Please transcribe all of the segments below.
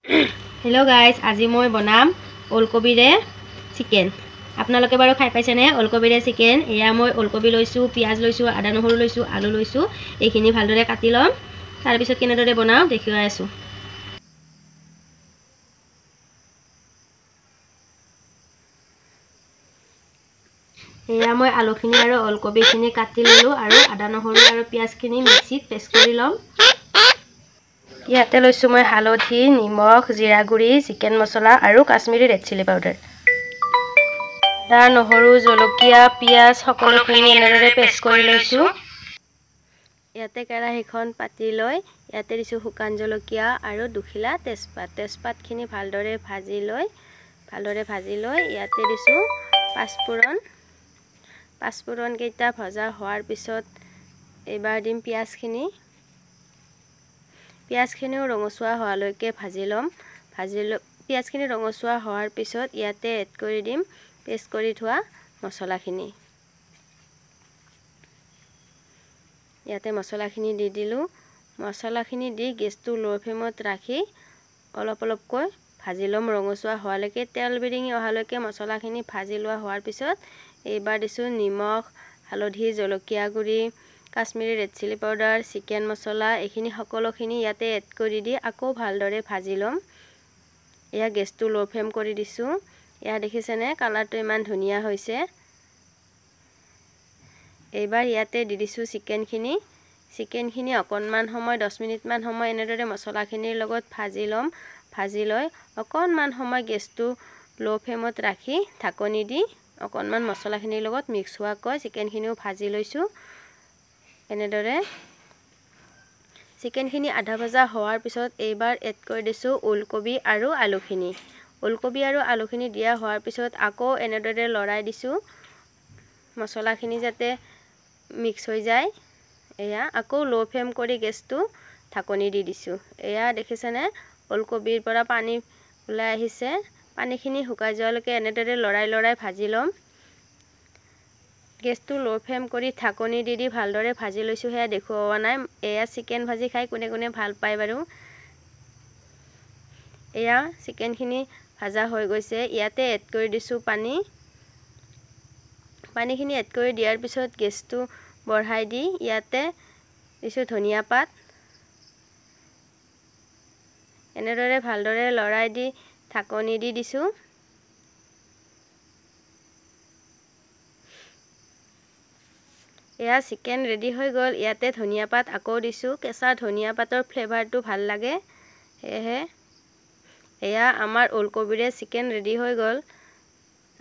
Hello guys, आज मैं बनाम ओलकबिरे चिकेन। आपनालोके बारो खाई पाइसेने ओलकबिरे चिकेन? एया मैं ओलकबि लैसु, पियाज लैसु, आदा নহरु लैसु, आलू लैसु। एइखिनि भालदरे काटि लम, तार पिছত केनेदरे बनाओ देखुवाइ आसु। एया मैं आलुखिनि आरो ओलकबिखिनि काटि ललो आरो आदा নহरु आरो पियाजखिनि मिक्सित पेस्ट करि लम। ইয়াতে লৈছো মই হালধি, নিমখ, জিৰা গুড়ি, চিকেন মছলা আৰু কাশ্মীৰী ৰেড চিলি পাউডাৰ। আদা, নহৰু, জলকীয়া, পিয়াজ সকলোখিনি এনেদৰে পেষ্ট কৰি লৈছো। ইয়াতে কেৰাহীখন পাতি লৈ ইয়াতে দিছো শুকান জলকীয়া আৰু দুখিলা তেজপাত। তেজপাতখিনি ভালদৰে ভাজি লৈ ইয়াতে দিছো পাঁচফোৰণ। পাঁচফোৰণ কেইটা ভজা হোৱাৰ পিছত এবাৰ দিম পিয়াজখিনি। পিয়াজখিনিও ৰঙচুৱা হোৱালৈকে ভাজি লম। পিয়াজখিনি ৰঙচুৱা হোৱাৰ পিছত ইয়াতে এড কৰি দিম পেষ্ট কৰি থোৱা মছলাখিনি। ইয়াতে মছলাখিনি দি দিলো। মছলাখিনি দি গেছটো লো ফ্লেমত ৰাখি অলপকৈ ভাজি লম ৰঙচুৱা হোৱালৈকে। তেল বিৰিঙি অহালৈকে মছলাখিনি ভাজি লোৱা হোৱাৰ পিছত এইবাৰ দিছো নিমখ, হালধি, জলকীয়া গুড়ি, Kashmiri red chilli powder, chicken মছলা এইখিনি সকলোখিনি ইয়াতে এড কৰি দি আকৌ ভালদৰে ভাজি লম। এয়া গেছটো লো ফ্লেম কৰি দিছো। এয়া দেখিছেনে কালাৰটো ইমান ধুনীয়া হৈছে। এইবাৰ ইয়াতে দি দিছো চিকেনখিনি অকণমান সময় 10 মিনিটমান সময় এনেদৰে মছলাখিনিৰ লগত ভাজি লম। ভাজি লৈ অকণমান সময় গেছটো লো ফ্লেমত ৰাখি ঢাকনি দি অকণমান মছলাখিনিৰ লগত মিক্স হোৱাকৈ চিকেনখিনিও ভাজি লৈছো। এনেদৰে চিকেনখিনি আধা ভজা হোৱাৰ পিছত এইবাৰ এড কৰি দিছো ওলকবি আৰু আলুখিনি। ওলকবি আৰু আলুখিনি দিয়া হোৱাৰ পিছত আকৌ এনেদৰে লৰাই দিছো মছলাখিনি যাতে মিক্স হৈ যায়। এয়া আকৌ লো ফ্লেম কৰি গেছটো ঢাকনি দি দিছো। এয়া দেখিছেনে ওলকবিৰ পৰা পানী ওলাই আহিছে। পানীখিনি শুকাই যোৱালৈকে এনেদৰে লৰাই ভাজি লম। গেছটো লো ফ্লেম কৰি ঢাকনি দি ভালদৰে ভাজি লৈছো। হেয়া দেখুওৱা নাই। এয়া চিকেন ভাজি খাই কোনে ভাল পায় বাৰু। এয়া চিকেনখিনি ভাজা হৈ গৈছে। ইয়াতে এড কৰি দিছো পানীখিনি এড কৰি দিয়াৰ পিছত গেছটো বঢ়াই দি ইয়াতে দিছো ধনিয়া পাত। এনেদৰে ভালদৰে লৰাই দি ঢাকনি দি দিছো। এয়া চিকেন ৰেডি হৈ গ'ল। ইয়াতে ধনিয়া পাত আকৌ দিছো। কেঁচা ধনিয়া পাতৰ ফ্লেভাৰটো ভাল লাগে সেয়েহে। এয়া আমাৰ ওলকবিৰে চিকেন ৰেডি হৈ গ'ল।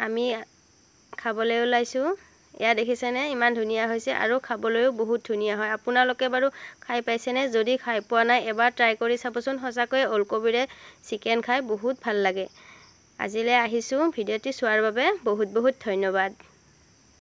আমি খাবলৈ ওলাইছো। এয়া দেখিছেনে ইমান ধুনীয়া হৈছে আৰু খাবলৈও বহুত ধুনীয়া হয়। আপোনালোকে বাৰু খাই পাইছেনে? যদি খাই পোৱা নাই এবাৰ ট্ৰাই কৰি চাবচোন। সঁচাকৈ ওলকবিৰে চিকেন খাই বহুত ভাল লাগে। আজিলৈ আহিছো। ভিডিঅ'টি চোৱাৰ বাবে বহুত ধন্যবাদ।